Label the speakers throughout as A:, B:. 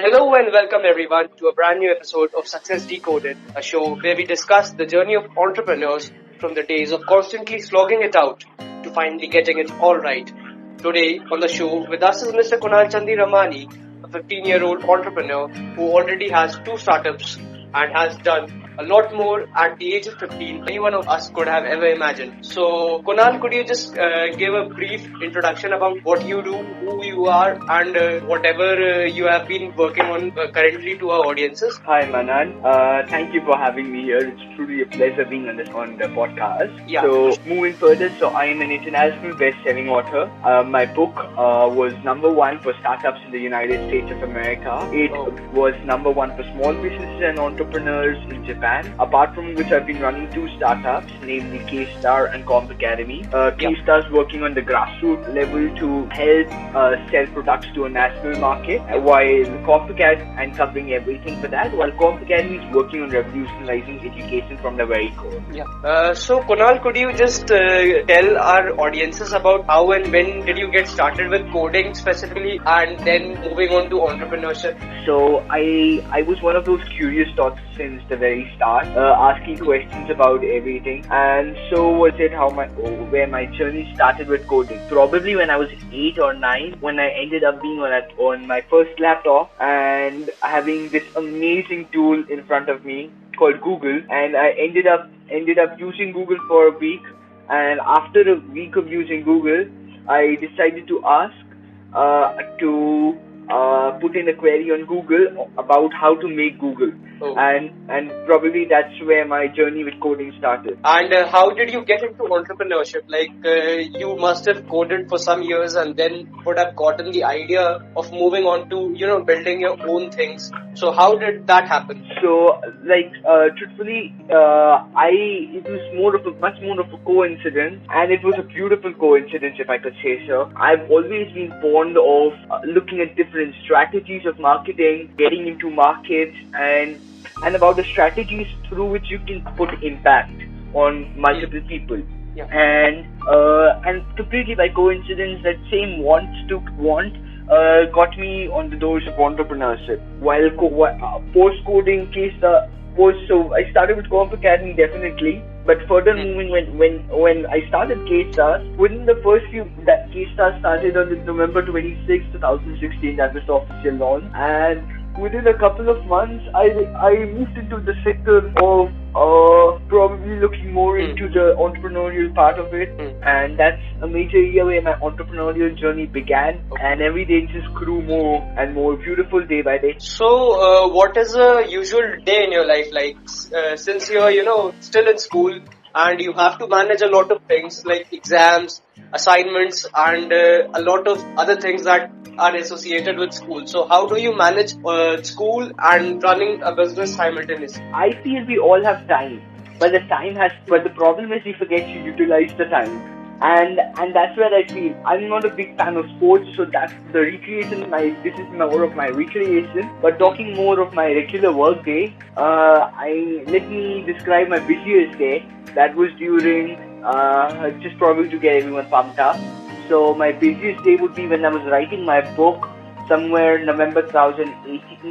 A: Hello and welcome everyone to a brand new episode of Success Decoded, a show where we discuss the journey of entrepreneurs from the days of constantly slogging it out to finally getting it all right. Today on the show with us is Mr. Kunal Chandiramani, a 15-year-old entrepreneur who already has 2 startups and has done a lot more at the age of 15 any one of us could have ever imagined. So, Kunal, could you just give a brief introduction about what you do, who you are, and whatever you have been working on currently to our audiences?
B: Hi, Manan. Thank you for having me here. It's truly a pleasure being on the podcast.
A: Yeah.
B: So, moving further, I am an international best-selling author. My book was #1 for startups in the United States of America. It was #1 for small businesses and entrepreneurs in Japan. Apart from which, I've been running 2 startups, namely KStar and CompAcademy. KStar is working on the grassroots level to help sell products to a national market, while CompAcademy and covering everything for that, while CompAcademy is working on revolutionizing education from the very core.
A: So, Kunal, could you just tell our audiences about how and when did you get started with coding specifically and then moving on to entrepreneurship?
B: So I was one of those curious thoughts since the very start, asking questions about everything, and so was it where my journey started with coding. Probably when I was 8 or 9, when I ended up being on my first laptop and having this amazing tool in front of me called Google, and I ended up using Google for a week, and after a week of using Google, I decided to ask to put in a query on Google about how to make Google. And probably that's where my journey with coding started.
A: And how did you get into entrepreneurship? You must have coded for some years and then would have gotten the idea of moving on to, building your own things. So how did that happen?
B: So, truthfully, it was much more of a coincidence, and it was a beautiful coincidence, if I could say so. I've always been fond of looking at different strategies of marketing, getting into markets, and about the strategies through which you can put impact on multiple people.
A: Yeah.
B: And completely by coincidence, that same want got me on the doors of entrepreneurship. While post-coding so I started with CompAcademy definitely, but further moving when I started KStar, within the first few that KStar started on November 26, 2016, that was the official launch, and within a couple of months, I moved into the sector of probably looking more into the entrepreneurial part of it, and that's a major area where my entrepreneurial journey began, and every day just grew more and more beautiful day by day.
A: So, what is a usual day in your life like? Since you're, still in school and you have to manage a lot of things like exams, assignments, and a lot of other things that are associated with school. So how do you manage school and running a business simultaneously?
B: I feel we all have time, but the problem is we forget to utilize the time. And that's where I feel I'm not a big fan of sports, so that's the recreation. This is more of my recreation. But talking more of my regular work day, let me describe my busiest day. That was during just probably to get everyone pumped up. So my busiest day would be when I was writing my book, somewhere November 2018.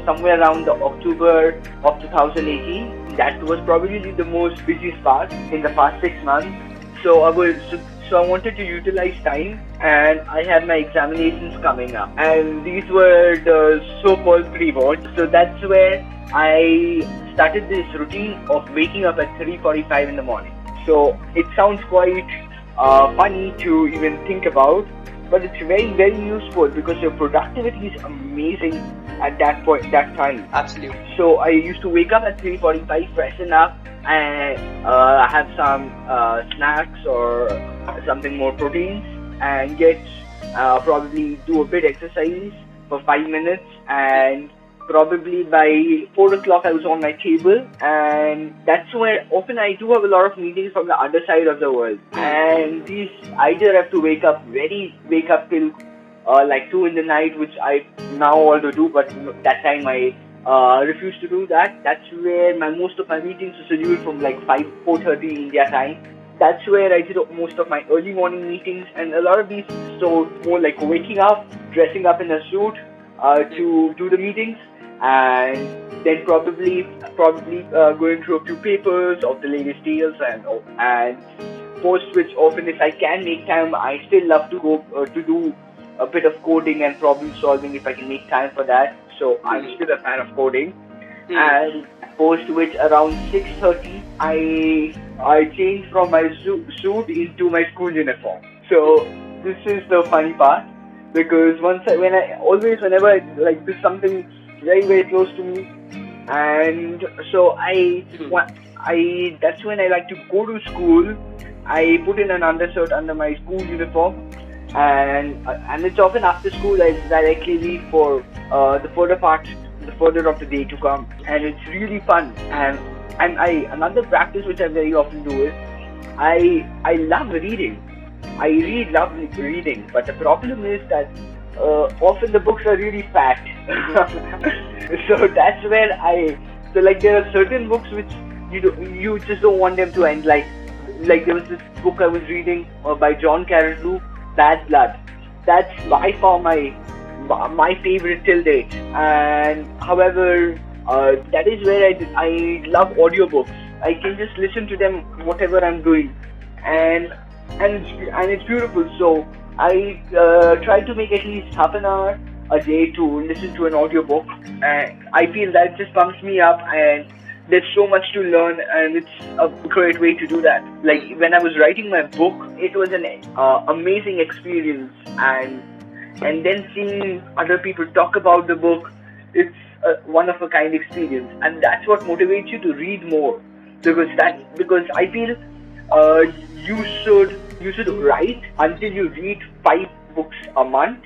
B: Somewhere around the October of 2018. That was probably the most busiest part in the past 6 months. So I wanted to utilize time, and I had my examinations coming up, and these were the so-called pre-boards. So that's where I started this routine of waking up at 3:45 in the morning. So it sounds quite funny to even think about, but it's very, very useful because your productivity is amazing at that time.
A: Absolutely.
B: So I used to wake up at 3:45, freshen up, and have some snacks or something more proteins, and get probably do a bit exercise for 5 minutes, and probably by 4 o'clock I was on my table, and that's where often I do have a lot of meetings from the other side of the world, and these either have to wake up till like 2 in the night, which I now also do, but that time I refused to do that. That's where most of my meetings are scheduled from like 4:30 India time. That's where I did most of my early morning meetings, and a lot of these, so more like waking up, dressing up in a suit, to do the meetings, and then probably going through a few papers of the latest deals and post which often if I can make time, I still love to go to do a bit of coding and problem solving if I can make time for that. So I'm still a fan of coding. And post which around 6:30 I changed from my suit into my school uniform. So this is the funny part, because whenever I like do something very very close to me, and so I that's when I like to go to school. I put in an undershirt under my school uniform, and it's often after school I directly leave for the further of the day to come, and it's really fun. And another practice which I very often do is I love reading. I really love reading, but the problem is that often the books are really fat. So that's where there are certain books which you just don't want them to end. Like there was this book I was reading by John Carreyrou, Bad Blood. That's by far my favorite till date. And however, that is where I love audiobooks. I can just listen to them whatever I'm doing, and it's beautiful. So I try to make at least half an hour a day to listen to an audiobook, and I feel that just pumps me up, and there's so much to learn, and it's a great way to do that. Like when I was writing my book, it was an amazing experience, and then seeing other people talk about the book, it's a one of a kind experience, and that's what motivates you to read more, because I feel you should write until you read 5 books a month.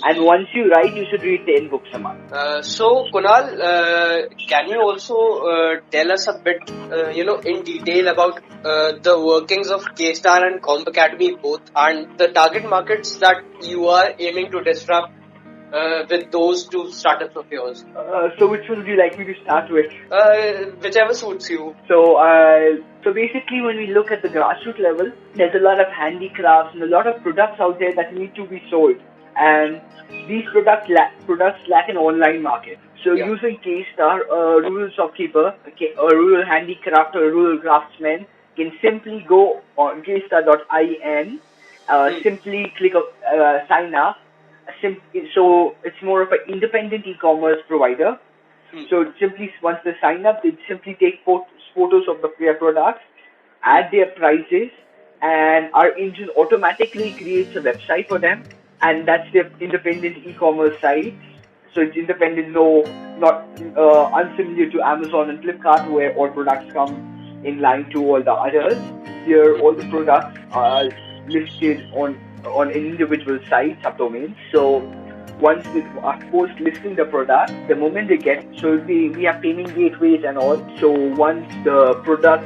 B: And once you write, you should read 10 books a month.
A: So, Kunal, can you also tell us a bit, in detail about the workings of KStar and CompAcademy both, and the target markets that you are aiming to disrupt with those 2 startups of yours?
B: So which one would you like me to start with?
A: Whichever suits you.
B: So basically, when we look at the grassroots level, there's a lot of handicrafts and a lot of products out there that need to be sold. And these products lack an online market. So using KStar, a rural shopkeeper, a rural handicraft or a rural craftsman can simply go on kstar.in, simply click sign up. So it's more of an independent e-commerce provider. So simply once they sign up, they simply take photos of their products, add their prices, and our engine automatically creates a website for them. And that's their independent e-commerce site. So it's independent, not unfamiliar to Amazon and Flipkart, where all products come in line to all the others. Here, all the products are listed on an individual site, subdomains. So once they post listing the product, the moment they get, so we have payment gateways and all. So once the product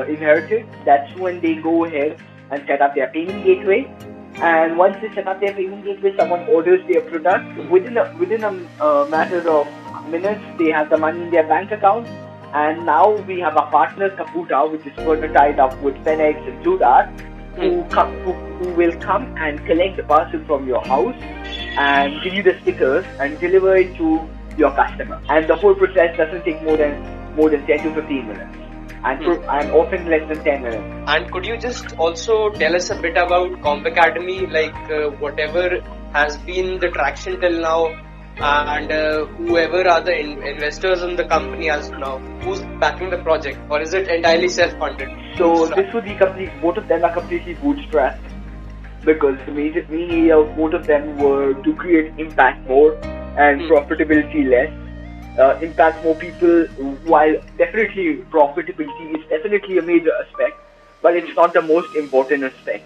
B: inherited, that's when they go ahead and set up their payment gateway. And once they set up their payment gateway, someone orders their product. Within a matter of minutes, they have the money in their bank account. And now we have a partner, Kaputa, which is further tied up with FedEx and Sudat, who will come and collect the parcel from your house and give you the stickers and deliver it to your customer. And the whole process doesn't take more than 10 to 15 minutes. And often less than 10 minutes.
A: And could you just also tell us a bit about CompAcademy, like whatever has been the traction till now, and whoever are the investors in the company as of now, who's backing the project, or is it entirely self-funded?
B: So this would be both of them are completely bootstrapped, because the main area of both of them were to create impact more and profitability less. Impact more people, while definitely profitability is definitely a major aspect, but it's not the most important aspect.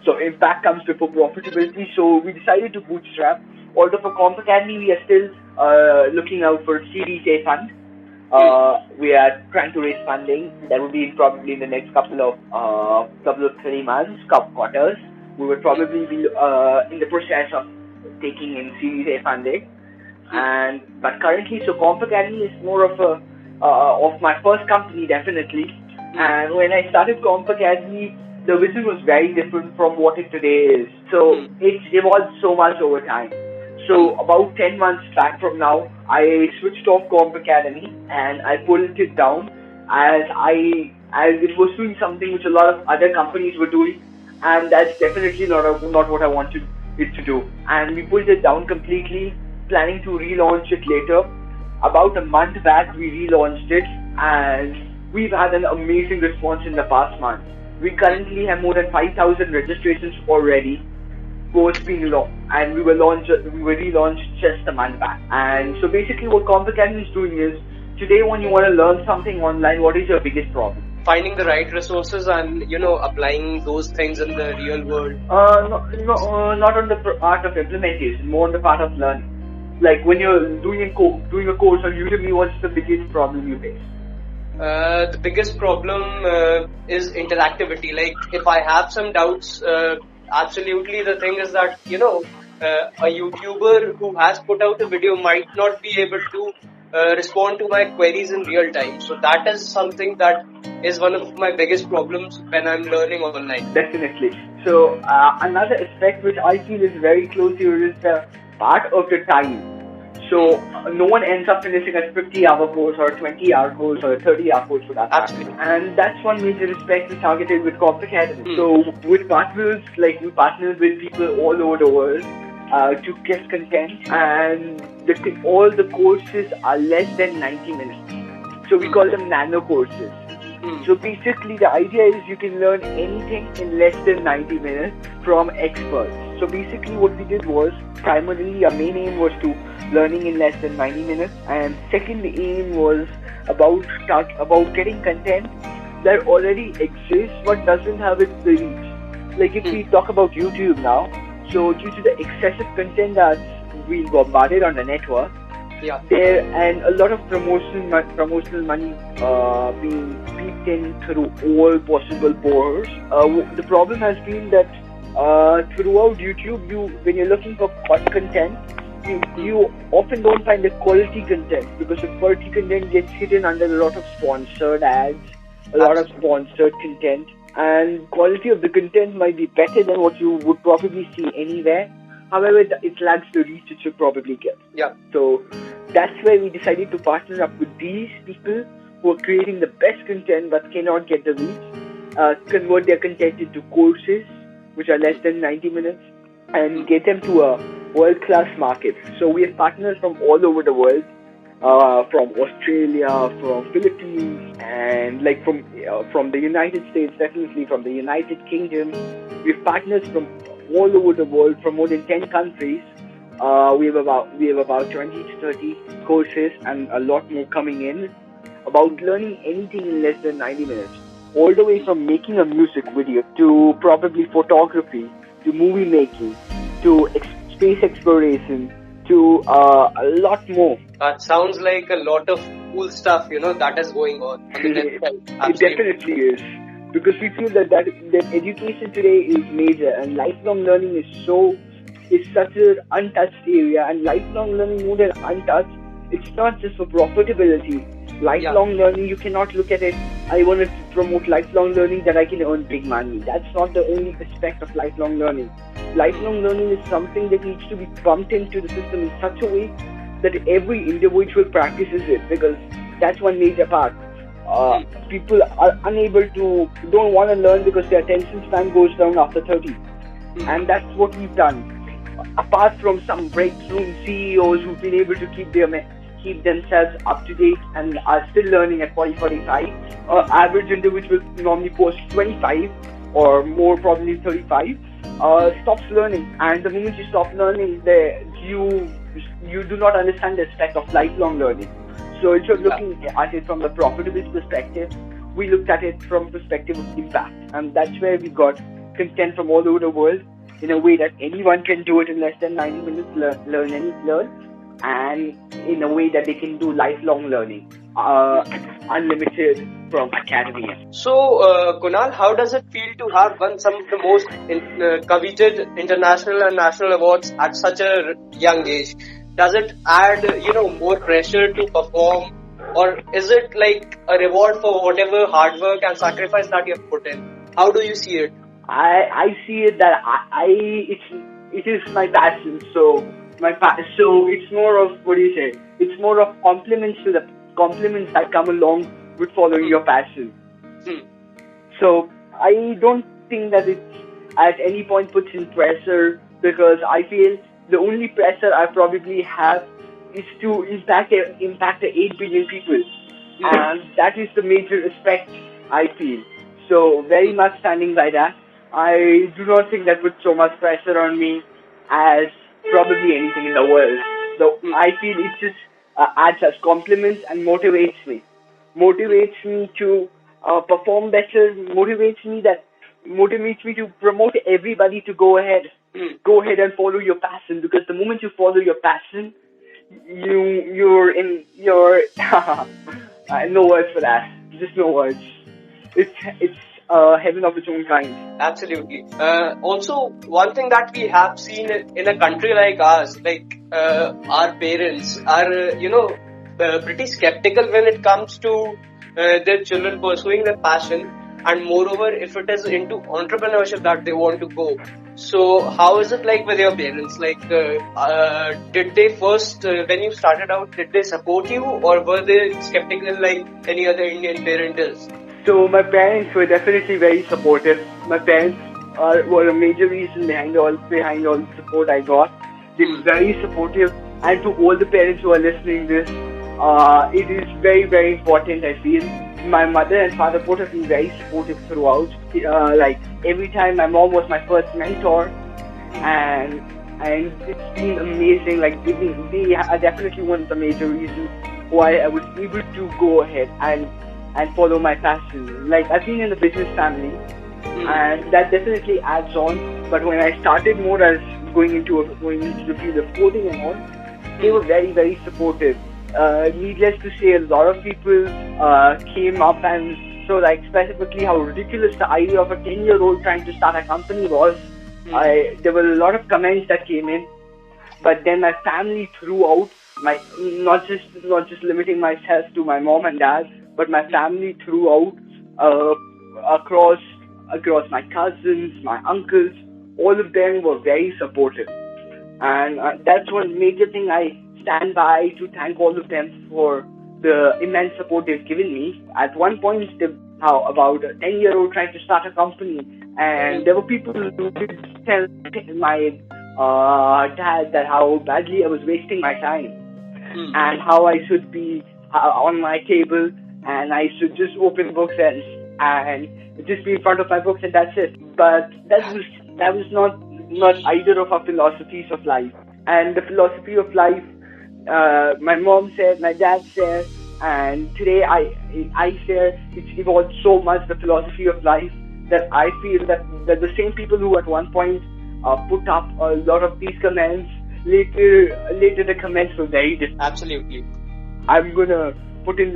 B: So impact comes before profitability, so we decided to bootstrap. Although for CompAcademy, we are still looking out for a Series A fund. We are trying to raise funding. That will be probably in the next couple of 3 months, couple quarters. We will probably be in the process of taking in Series A funding. But currently, so CompAcademy is more of my first company, definitely. And when I started CompAcademy, the vision was very different from what it today is. So it's evolved so much over time. So about 10 months back from now, I switched off CompAcademy and I pulled it down as it was doing something which a lot of other companies were doing, and that's definitely not what I wanted it to do. And we pulled it down completely, planning to relaunch it later. About a month back, we relaunched it, and we've had an amazing response in the past month. We currently have more than 5,000 registrations already, both being and we were relaunched just a month back. And so basically what CompAcademy is doing is, today when you want to learn something online, what is your biggest problem?
A: Finding the right resources and, applying those things in the real world.
B: Not on the part of implementation, more on the part of learning. Like when you're doing a course on Udemy, what's the biggest problem you face?
A: The biggest problem is interactivity. Like if I have some doubts, absolutely the thing is that, a YouTuber who has put out a video might not be able to respond to my queries in real time. So that is something that is one of my biggest problems when I'm learning online.
B: Definitely. So another aspect which I feel is very close here is the part of the time. So no one ends up finishing a 50-hour course or a 20-hour course or a 30-hour course for that.
A: Absolutely.
B: And that's one major aspect we targeted with CompAcademy. So with partners, like we partnered with people all over the world to get content, and all the courses are less than 90 minutes. So we call them nano courses. So basically the idea is you can learn anything in less than 90 minutes from experts. So basically what we did was, primarily our main aim was to learning in less than 90 minutes, and second aim was about getting content that already exists but doesn't have its reach. Like if we talk about YouTube now, so due to the excessive content that's being bombarded on the network, and a lot of promotional money being peeped in through all possible pores. The problem has been that throughout YouTube, when you're looking for content, you often don't find the quality content, because the quality content gets hidden under a lot of sponsored ads, a lot of sponsored content, and quality of the content might be better than what you would probably see anywhere. However, it lacks the reach it should probably get. So that's where we decided to partner up with these people who are creating the best content but cannot get the reach, convert their content into courses which are less than 90 minutes, and get them to a world-class market. So we have partners from all over the world, from Australia, from Philippines, and like from the United States, definitely from the United Kingdom. We have partners from all over the world, from more than 10 countries. We have about 20 to 30 courses and a lot more coming in about learning anything in less than 90 minutes. All the way from making a music video to probably photography to movie making to space exploration to a lot more.
A: That sounds like a lot of cool stuff, that is going on.
B: It definitely is. Because we feel that education today is major, and lifelong learning is such an untouched area, and lifelong learning more than untouched, it's not just for profitability. Lifelong learning, you cannot look at it, I want to promote lifelong learning that I can earn big money. That's not the only aspect of lifelong learning. Lifelong learning is something that needs to be pumped into the system in such a way that every individual practices it, because that's one major part. People are don't want to learn because their attention span goes down after 30. And that's what we've done. Apart from some breakthrough CEOs who've been able to keep themselves up to date and are still learning at 40-45, average individual normally post 25 or more, probably 35, stops learning. And the moment you stop learning, you do not understand the aspect of lifelong learning. So instead of looking at it from the profitability perspective, we looked at it from perspective of impact. And that's where we got content from all over the world in a way that anyone can do it in less than 90 minutes, learn, and in a way that they can do lifelong learning, unlimited from academia.
A: So, Kunal, how does it feel to have won some of the most coveted international and national awards at such a young age? Does it add, more pressure to perform, or is it like a reward for whatever hard work and sacrifice that you have put in? How do you see it?
B: I see it that it is my passion. So So it's more of, what do you say? It's more of compliments that come along with following your passion. So I don't think that it's at any point puts in pressure, because I feel the only pressure I probably have is to impact 8 billion people, and that is the major aspect I feel. So very much standing by that. I do not think that puts so much pressure on me as probably anything in the world. So I feel it just adds as compliments and motivates me to perform better, motivates me to promote everybody to go ahead and follow your passion, because the moment you follow your passion, you're no words for that, just no words. It's heaven of its own kind.
A: Absolutely. Also, one thing that we have seen in a country like ours, our parents are, pretty skeptical when it comes to their children pursuing their passion, and moreover, if it is into entrepreneurship that they want to go. So, how is it like with your parents? Did they first, when you started out, did they support you, or were they skeptical like any other Indian parent is?
B: So my parents were definitely very supportive. My parents were a major reason behind all the support I got. They were very supportive, and to all the parents who are listening to this, it is very, very important, I feel. My mother and father both have been very supportive throughout. Every time, my mom was my first mentor, and it's been amazing. They are definitely one of the major reasons why I was able to go ahead and follow my passion. I've been in a business family, and that definitely adds on. But when I started more as going into the field of coding and all, they were very, very supportive. Needless to say, a lot of people came up and so specifically how ridiculous the idea of a 10-year-old trying to start a company was. There were a lot of comments that came in, but then my family throughout, not just limiting myself to my mom and dad, but my family throughout, across my cousins, my uncles, all of them were very supportive. And that's one major thing I stand by, to thank all of them for the immense support they've given me. At one point, about a 10-year-old trying to start a company, and there were people who would tell my dad that how badly I was wasting my time, and how I should be on my table, and I should just open books and just be in front of my books, and that's it. But that was not either of our philosophies of life. And the philosophy of life, my mom said, my dad said, and today I share, it's evolved so much, the philosophy of life, that I feel that the same people who at one point put up a lot of these comments, later the comments were very different.
A: Absolutely.
B: I'm not gonna put in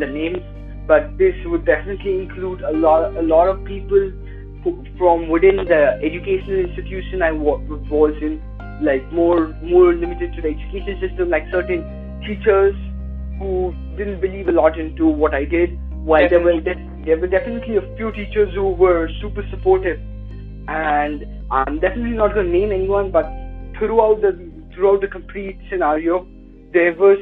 B: the names, but this would definitely include a lot of people from within the educational institution I was in, more limited to the education system, certain teachers who didn't believe a lot into what I did, while there were definitely a few teachers who were super supportive. And I'm definitely not going to name anyone, but throughout the complete scenario, there were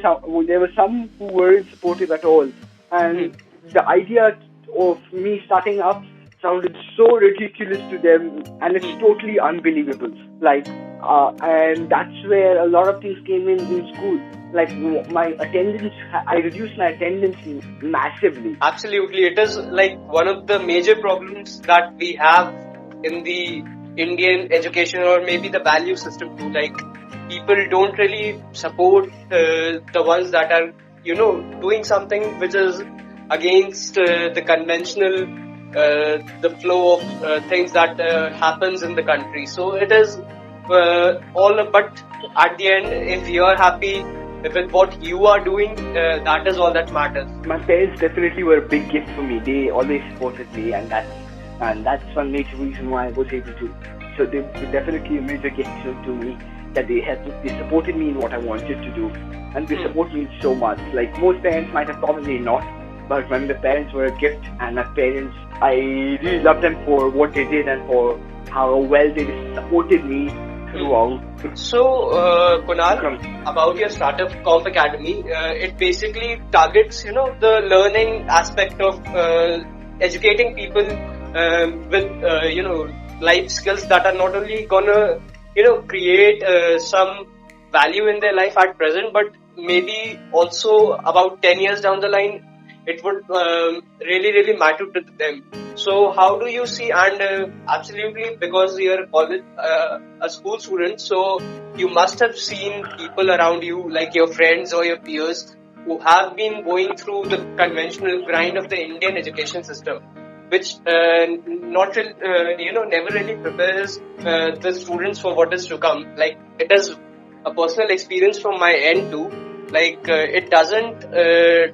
B: some who weren't supportive at all, and the idea of me starting up sounded so ridiculous to them, and it's totally unbelievable. And that's where a lot of things came in school. My attendance, I reduced my attendance massively.
A: Absolutely, it is one of the major problems that we have in the Indian education, or maybe the value system too. People don't really support the ones that are, doing something which is against the conventional, the flow of things that happens in the country. So it is but at the end, if you are happy with what you are doing, that is all that matters.
B: My parents definitely were a big gift for me. They always supported me, and that's one major reason why I was able to. So they were definitely a major gift to me, that they supported me in what I wanted to do, and they support me so much. Most parents might have probably not, but when the parents were a gift, and my parents, I really love them for what they did and for how well they supported me throughout.
A: So, Kunal, about your startup CompAcademy, it basically targets, the learning aspect of educating people with, life skills that are not only gonna, create some value in their life at present, but maybe also about 10 years down the line, it would really, really matter to them. So how do you see, and absolutely, because you're a school student, so you must have seen people around you, like your friends or your peers, who have been going through the conventional grind of the Indian education system, which never really prepares the students for what is to come. Like, it is a personal experience from my end too. Like, it doesn't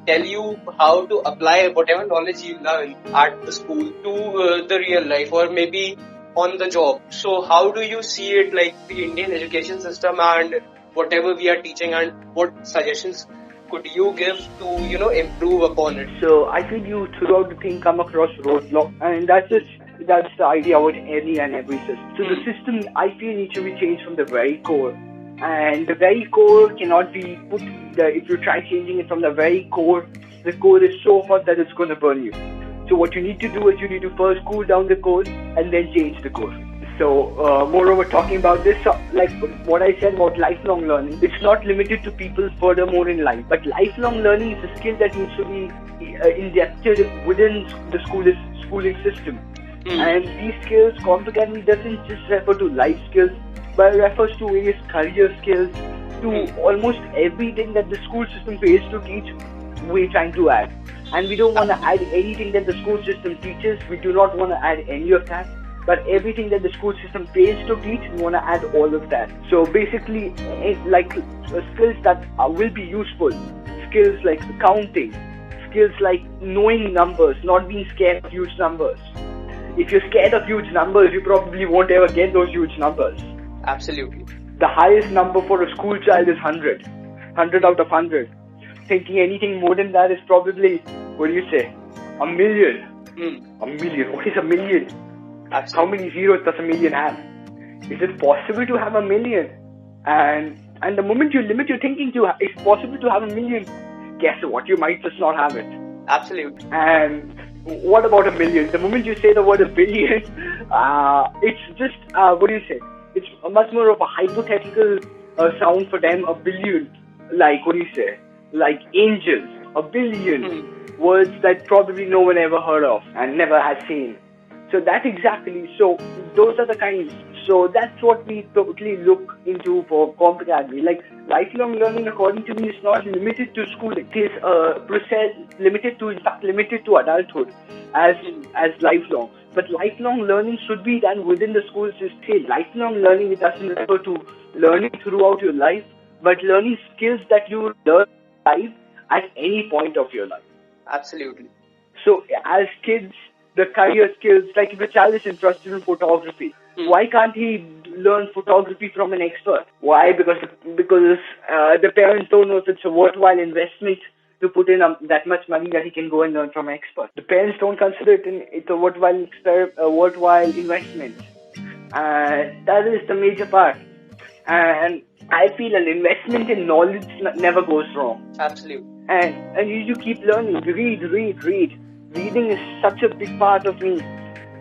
A: tell you how to apply whatever knowledge you learn at the school to the real life, or maybe on the job. So how do you see it, like the Indian education system and whatever we are teaching, and what suggestions could you give to, improve upon it?
B: So I feel you throughout the thing come across roadblock, and that's the idea with any and every system. So the system, I feel, needs to be changed from the very core. And the very core cannot be put, if you try changing it from the very core, the core is so hot that it's going to burn you. So what you need to do is you need to first cool down the core and then change the core. So moreover, talking about this, like what I said about lifelong learning, it's not limited to people furthermore in life, but lifelong learning is a skill that needs to be injected within the schooling system. And these skills, CompAcademy doesn't just refer to life skills, but it refers to various career skills, to almost everything that the school system fails to teach, we're trying to add. And we don't want to add anything that the school system teaches. We do not want to add any of that. But everything that the school system fails to teach, we want to add all of that. So basically, like skills that will be useful, skills like counting, skills like knowing numbers, not being scared of huge numbers. If you're scared of huge numbers, you probably won't ever get those huge numbers.
A: Absolutely.
B: The highest number for a school child is 100. 100 out of 100. Thinking anything more than that is probably, what do you say, a million. A million. What is a million?
A: Absolutely.
B: How many zeros does a million have? Is it possible to have a million? And the moment you limit your thinking to it's possible to have a million, guess what? You might just not have it.
A: Absolutely.
B: And what about a million? The moment you say the word a billion, it's just, what do you say? It's much more of a hypothetical sound for them. A billion, like, what do you say? Like angels. A billion words that probably no one ever heard of and never has seen. So that's exactly, so those are the kinds, so that's what we totally look into for CompAcademy. Like, lifelong learning, according to me, is not limited to school. It is a process limited to adulthood as lifelong. But lifelong learning should be done within the school system. Lifelong learning, it doesn't refer to learning throughout your life, but learning skills that you learn in life at any point of your life.
A: Absolutely.
B: So as kids, the career skills, like if a child is interested in photography, why can't he learn photography from an expert? Why? Because the parents don't know if it's a worthwhile investment to put in that much money that he can go and learn from an expert. The parents don't consider it's a worthwhile investment. That is the major part. And I feel an investment in knowledge never goes wrong.
A: Absolutely.
B: And you keep learning. Read. Reading is such a big part of me,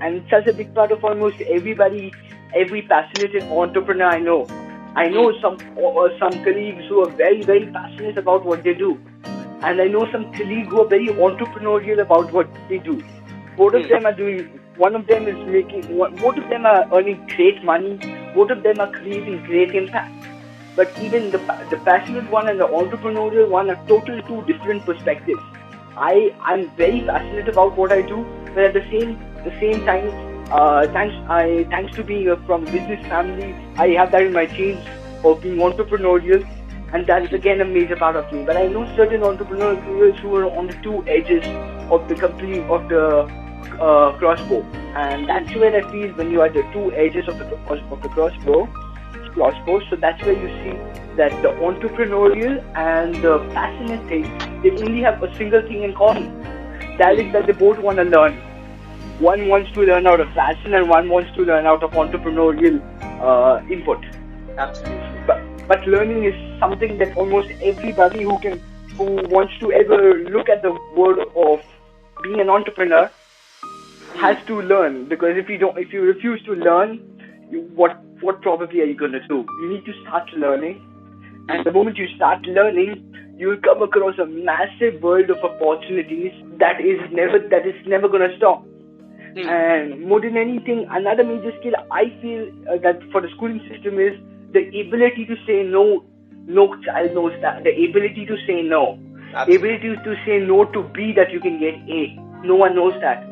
B: and such a big part of almost everybody, every passionate entrepreneur I know. I know some colleagues who are very, very passionate about what they do, and I know some colleagues who are very entrepreneurial about what they do. Both of them are earning great money. Both of them are creating great impact. But even the passionate one and the entrepreneurial one are totally two different perspectives. I'm very passionate about what I do, but at the same time, thanks to being from a business family, I have that in my genes of being entrepreneurial, and that is again a major part of me. But I know certain entrepreneurs who are on the two edges of the crossbow, and that's where I feel when you are at the two edges of the crossbow. So that's where you see that the entrepreneurial and the passionate thing, they only have a single thing in common. That is that they both want to learn. One wants to learn out of passion and one wants to learn out of entrepreneurial input.
A: Absolutely.
B: But learning is something that almost everybody who wants to ever look at the world of being an entrepreneur has to learn. Because if you refuse to learn, what probably are you going to do? You need to start learning, and the moment you start learning, you will come across a massive world of opportunities that is never going to stop. And more than anything, another major skill I feel that for the schooling system is the ability to say no. No child knows that. The ability to say no.
A: Absolutely.
B: Ability to say no to B that you can get A. No one knows that.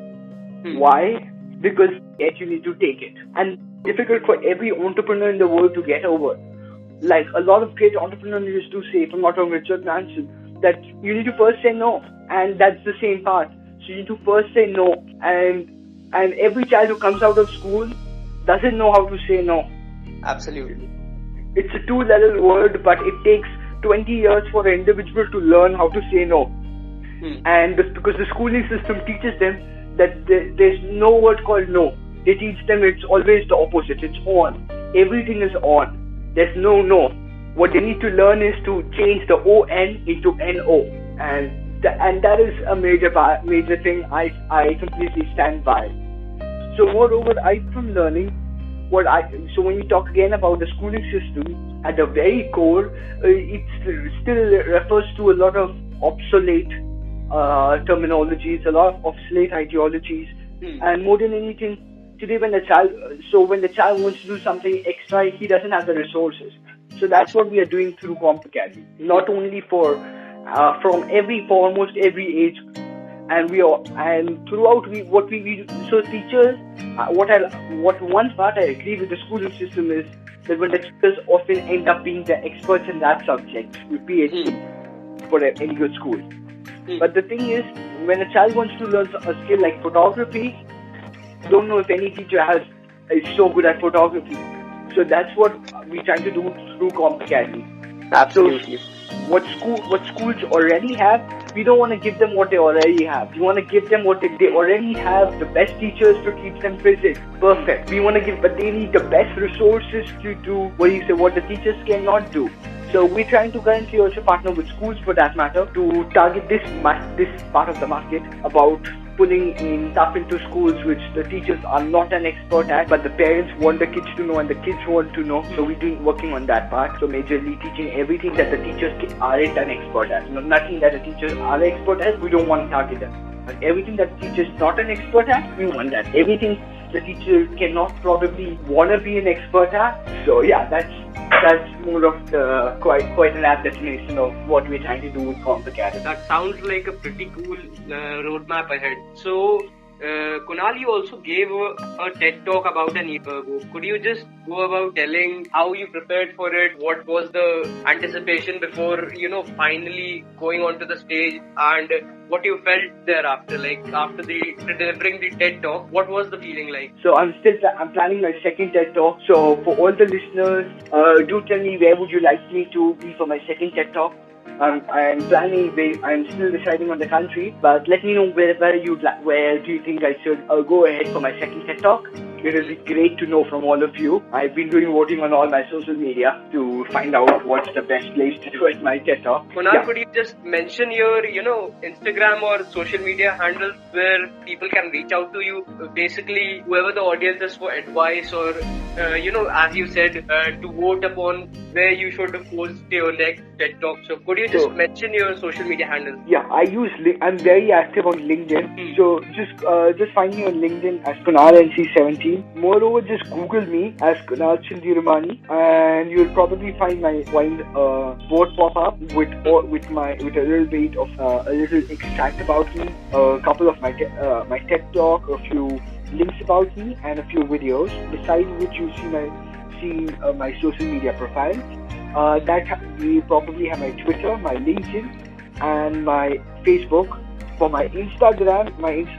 B: Why? Because you need to take it. And difficult for every entrepreneur in the world to get over. Like a lot of great entrepreneurs used to say, if I'm not wrong, Richard Branson, that you need to first say no. And that's the same part. So you need to first say no. And every child who comes out of school doesn't know how to say no.
A: Absolutely.
B: It's a two-level word, but it takes 20 years for an individual to learn how to say no. And because the schooling system teaches them that there's no word called no. They teach them it's always the opposite. It's on. Everything is on. There's no. What they need to learn is to change the O-N into N-O. And that is a major thing I completely stand by. So moreover, from learning, so when we talk again about the schooling system, at the very core, it still refers to a lot of obsolete terminologies, a lot of obsolete ideologies, and more than anything, today when the child wants to do something extra, he doesn't have the resources. So that's what we are doing through CompAcademy. Not only for almost every age. And throughout what we do. So teachers, one part I agree with the schooling system is that when the teachers often end up being the experts in that subject, with PhD for any good school. But the thing is, when a child wants to learn a skill like photography, I don't know if any teacher is so good at photography. So that's what we try to do through CompAcademy.
A: Absolutely.
B: So, what schools already have, we don't want to give them what they already have. We want to give them what they already have, the best teachers to teach them physics. Perfect. But they need the best resources to do what the teachers cannot do. So we're trying to currently also partner with schools, for that matter, to target this part of the market about pulling in stuff into schools which the teachers are not an expert at, but the parents want the kids to know and the kids want to know. So we're working on that part. So majorly teaching everything that the teachers aren't an expert at. Nothing that the teachers are expert at, we don't want to target them. But everything that the teacher is not an expert at, we want that. Everything the teacher cannot probably want to be an expert at. So yeah, that's more of the quite an apt definition of what we're trying to do with CompAcademy.
A: That sounds like a pretty cool roadmap ahead. So, Kunal, you also gave a TED talk about an e-book. Could you just go about telling how you prepared for it? What was the anticipation before, finally going onto the stage, and what you felt thereafter, like after delivering the TED talk? What was the feeling like?
B: So I'm planning my second TED talk. So for all the listeners, do tell me where would you like me to be for my second TED talk. I'm still deciding on the country, but let me know where do you think I should go ahead for my second TED talk. It will be great to know from all of you. I've been doing voting on all my social media to find out what's the best place to do at my TED talk.
A: Kunal, could you just mention your, Instagram or social media handles where people can reach out to you? Basically, whoever the audience is for advice or, as you said, to vote upon where you should host your next TED talk. So could you just mention your social media handles?
B: Yeah, I'm very active on LinkedIn. So just find me on LinkedIn as Kunal NC17. Moreover, just Google me as Kunal Chandiramani, and you'll probably find my board pop up with a little bit of a little extract about me, a couple of my TED talk, a few links about me, and a few videos. Beside which you see my social media profile. You probably have my Twitter, my LinkedIn, and my Facebook. For my Instagram,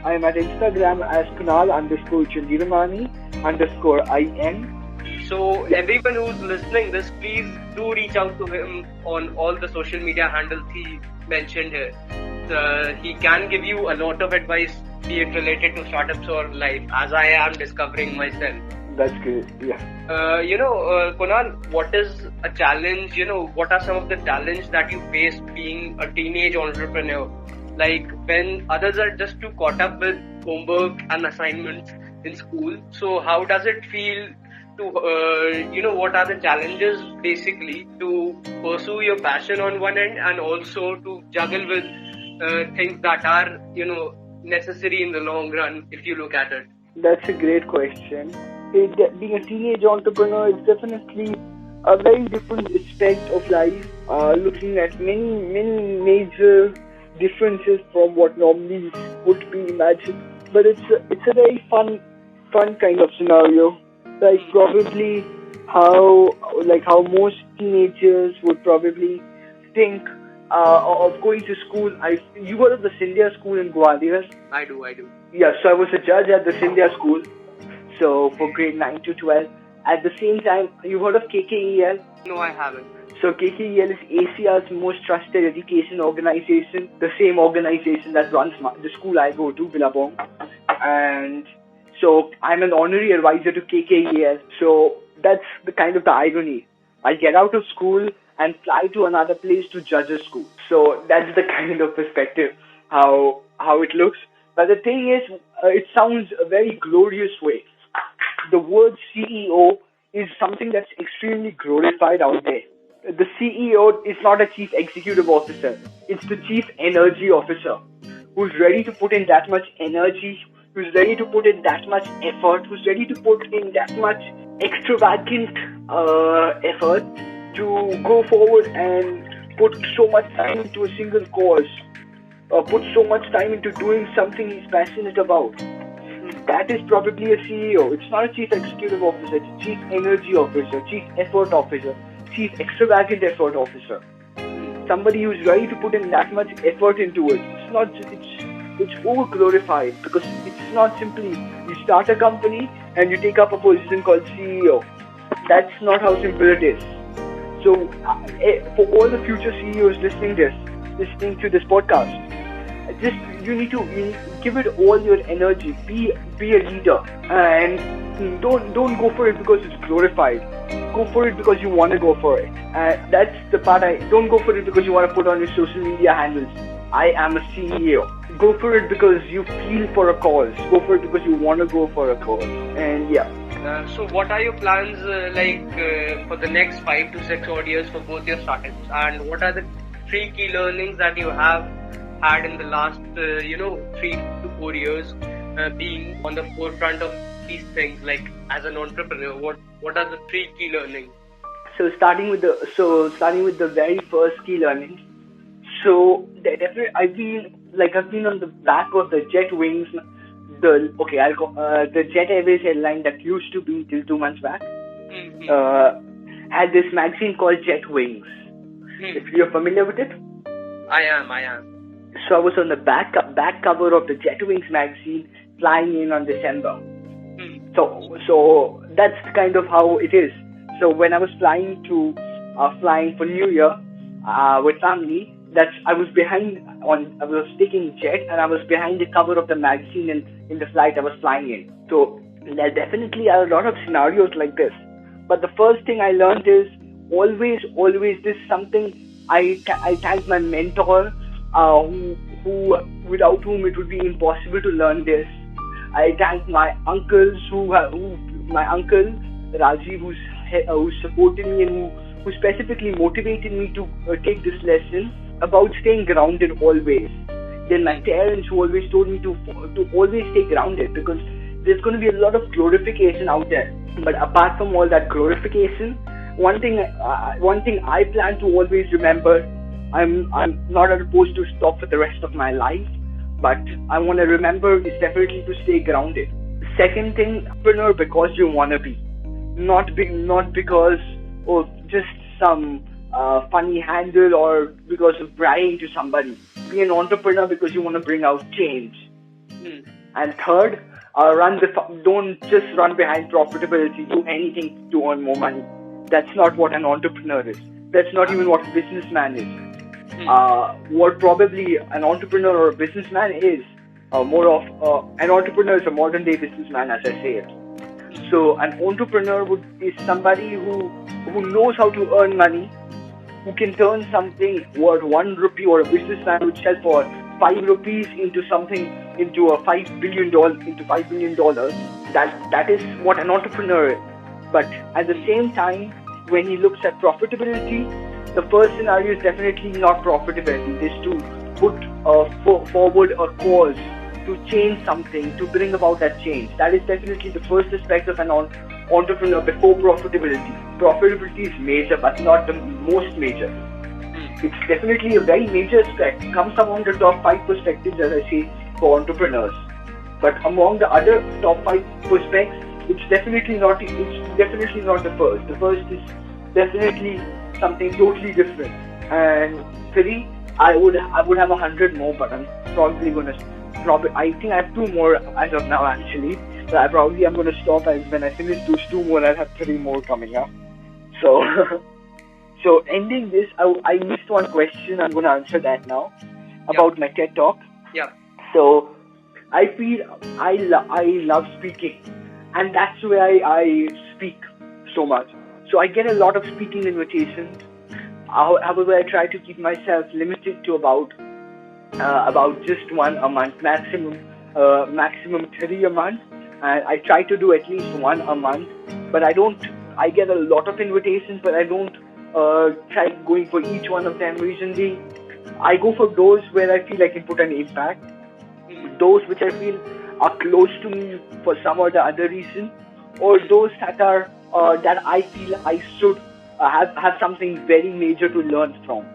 B: I am at Instagram as Kunal_Chandiramani _IN.
A: So everyone who's listening this, please do reach out to him on all the social media handles he mentioned here. He can give you a lot of advice, be it related to startups or life, as I am discovering myself.
B: That's good. Yeah.
A: Kunal, what is a challenge? What are some of the challenges that you faced being a teenage entrepreneur? Like when others are just too caught up with homework and assignments in school. So how does it feel to, what are the challenges basically to pursue your passion on one end and also to juggle with things that are, necessary in the long run if you look at it?
B: That's a great question. Being a teenage entrepreneur is definitely a very different aspect of life, looking at many major differences from what normally would be imagined. But it's a very fun kind of scenario. Like probably how most teenagers would probably think of going to school. You heard of the Scindia school in Gwalior?
A: I do.
B: Yeah, so I was a judge at the Scindia school. So for grade 9 to 12. At the same time, you heard of KKEL?
A: No, I haven't.
B: So KKEL is Asia's most trusted education organization, the same organization that runs the school I go to, Billabong. And so I'm an honorary advisor to KKEL. So that's the kind of the irony. I get out of school and fly to another place to judge a school. So that's the kind of perspective how it looks. But the thing is, it sounds a very glorious way. The word CEO is something that's extremely glorified out there. The CEO is not a chief executive officer. It's the chief energy officer who's ready to put in that much energy, who's ready to put in that much effort, who's ready to put in that much extravagant effort to go forward and put so much time into a single cause, put so much time into doing something he's passionate about. That is probably a CEO. It's not a chief executive officer. It's a chief energy officer, chief effort officer, chief extravagant effort officer. Somebody who's ready to put in that much effort into it. It's over glorified because it's not simply you start a company and you take up a position called CEO. That's not how simple it is. So for all the future CEOs listening to this podcast, you need to give it all your energy. Be a leader, and don't go for it because it's glorified. Go for it because you want to go for it. That's the part. Don't go for it because you want to put on your social media handles. I am a CEO. Go for it because you feel for a cause. Go for it because you want to go for a cause. And yeah.
A: So what are your plans for the next 5 to 6 odd years for both your startups? And what are the 3 key learnings that you have had in the last 3 to 4 years being on the forefront of these things, like as an entrepreneur? What are the 3 key learnings?
B: So starting with the very first key learning. So definitely I feel like I've been on the back of the jet wings. The Jet Airways airline that used to be till 2 months back had this magazine called Jet Wings. If you're familiar with it?
A: I am.
B: So I was on the back cover of the Jet Wings magazine, flying in on December. So that's kind of how it is. So when I was flying for New Year with family, I was taking jet and I was behind the cover of the magazine in the flight I was flying in. So there definitely are a lot of scenarios like this. But the first thing I learned is always this is something I thank my mentor, who without whom it would be impossible to learn this. I thank my uncles my uncle Rajiv, who's supported me and who specifically motivated me to take this lesson about staying grounded always. Then my parents, who always told me to always stay grounded, because there's going to be a lot of glorification out there. But apart from all that glorification, one thing I plan to always remember, I'm not supposed to stop for the rest of my life, but I want to remember is definitely to stay grounded. Second thing, entrepreneur because you want to be, not because of just some funny handle or because of bragging to somebody. Be an entrepreneur because you want to bring out change. And third, don't just run behind profitability. Do anything to earn more money. That's not what an entrepreneur is. That's not even what a businessman is. What probably an entrepreneur or a businessman is, an entrepreneur is a modern day businessman, as I say it. So an entrepreneur is somebody who knows how to earn money, who can turn something worth 1 rupee, or a businessman would sell for 5 rupees into a $5 billion. That is what an entrepreneur is. But at the same time, when he looks at profitability, the first scenario is definitely not profitability. It is to put forward a cause, to change something, to bring about that change. That is definitely the first aspect of an entrepreneur before profitability. Profitability is major, but not the most major. It's definitely a very major aspect. It comes among the top 5 perspectives, as I say, for entrepreneurs. But among the other top 5 perspectives, it's definitely not the first. The first is definitely something totally different. And 3, I would have 100 more, but I'm probably gonna I think I have 2 more as of now, actually. But I'm gonna stop, as when I finish those 2 more, I'll have 3 more coming up. So so ending this, I missed one question. I'm gonna answer that now about my TED talk.
A: Yeah.
B: So I feel I love speaking, and that's why I speak so much. So I get a lot of speaking invitations. However, I try to keep myself limited to about just 1 a month, maximum 3 a month. And I try to do at least 1 a month, but I get a lot of invitations, but I don't try going for each one of them. Recently, I go for those where I feel I can put an impact, those which I feel are close to me for some or the other reason, or those that are that I feel I should have something very major to learn from.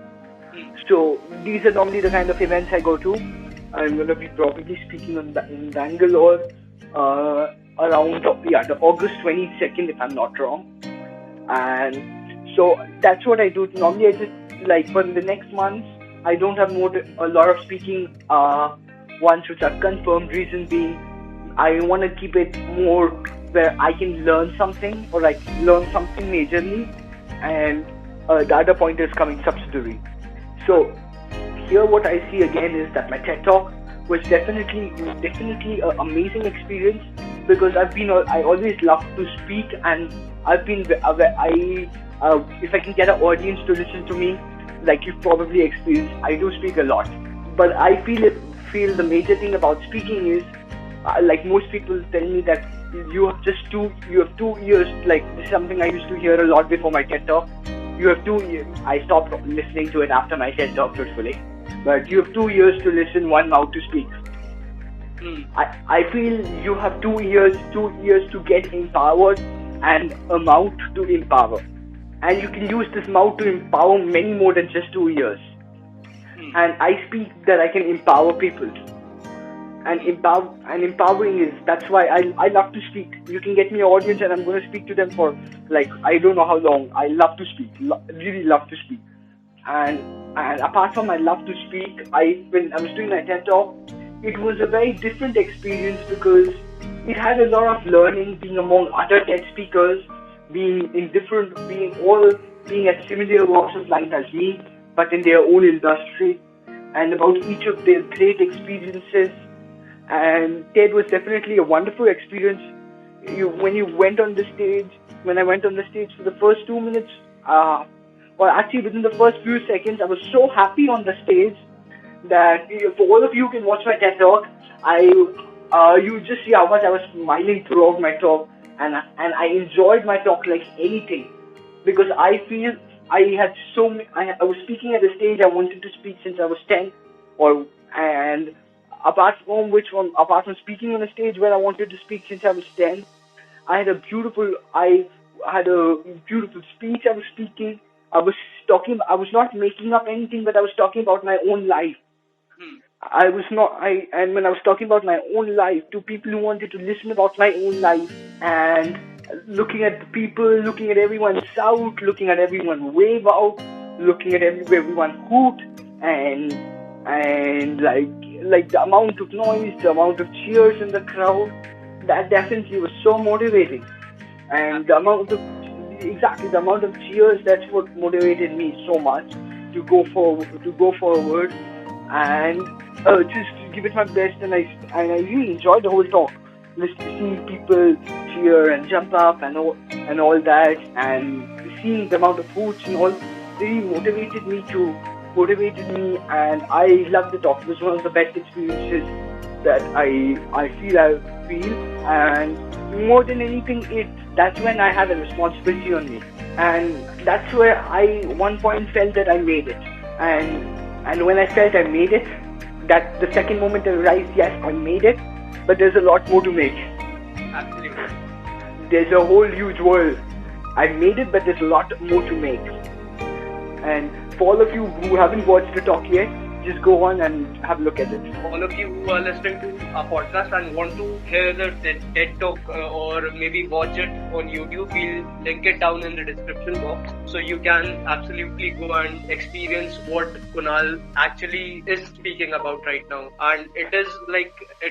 B: So these are normally the kind of events I go to. I'm going to be probably speaking in Bangalore around the August 22nd, if I'm not wrong. And so that's what I do. Normally I just, like, for the next month, I don't have a lot of speaking ones which are confirmed. Reason being, I want to keep it more where I can learn something, or like learn something majorly, and the other point is coming subsidiary. So here what I see again is that my TED Talk was definitely an amazing experience, because I always love to speak, and I've been if I can get an audience to listen to me, like you've probably experienced, I do speak a lot. But I feel the major thing about speaking is, like most people tell me that you have 2 years. Like, this is something I used to hear a lot before my TED Talk. You have 2 years. I stopped listening to it after my TED Talk, truthfully. But you have 2 years to listen, 1 mouth to speak. I feel you have 2 years to get empowered, and a mouth to empower. And you can use this mouth to empower many more than just 2 years. And I speak that I can empower people. And empowering is, that's why I love to speak. You can get me an audience and I'm going to speak to them for, like, I don't know how long. I love to speak, really love to speak. And apart from I love to speak, when I was doing my TED Talk, it was a very different experience, because it had a lot of learning, being among other TED speakers, being at similar walks of life as me, but in their own industry, and about each of their great experiences. And TED was definitely a wonderful experience. When I went on the stage for the first 2 minutes, actually within the first few seconds, I was so happy on the stage that, for all of you who can watch my TED Talk, you just see how much I was smiling throughout my talk, and I enjoyed my talk like anything, because I feel I was speaking at a stage I wanted to speak since I was 10, apart from speaking on a stage where I wanted to speak since I was 10, I had a beautiful speech I was speaking. I was not making up anything, but I was talking about my own life. And when I was talking about my own life to people who wanted to listen about my own life, and looking at the people, looking at everyone shout, looking at everyone wave out, looking at everyone hoot, and like the amount of noise, the amount of cheers in the crowd, that definitely was so motivating. And the amount of cheers, that's what motivated me so much to go forward and just give it my best. And I really enjoyed the whole talk. seeing people cheer and jump up and all that, and seeing the amount of foods and all really motivated me, and I love the talk. It was one of the best experiences that I feel, and more than anything, that's when I had a responsibility on me, and that's where I one point felt that I made it, and when I felt I made it, that the second moment I realized, yes, I made it, but there's a lot more to make.
A: Absolutely.
B: There's a whole huge world. I made it, but there's a lot more to make. And for all of you who haven't watched the talk yet, just go on and have a look at it.
A: All of you who are listening to our podcast and want to hear the TED talk or maybe watch it on YouTube, we'll link it down in the description box, so you can absolutely go and experience what Kunal actually is speaking about right now. And it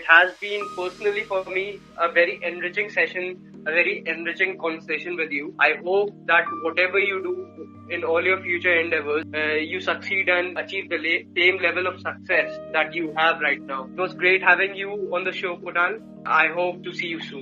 A: has been personally for me a very enriching session, a very enriching conversation with you. I hope that whatever you do in all your future endeavors, you succeed and achieve the same level of success that you have right now. It was great having you on the show, Kunal. I hope to see you soon.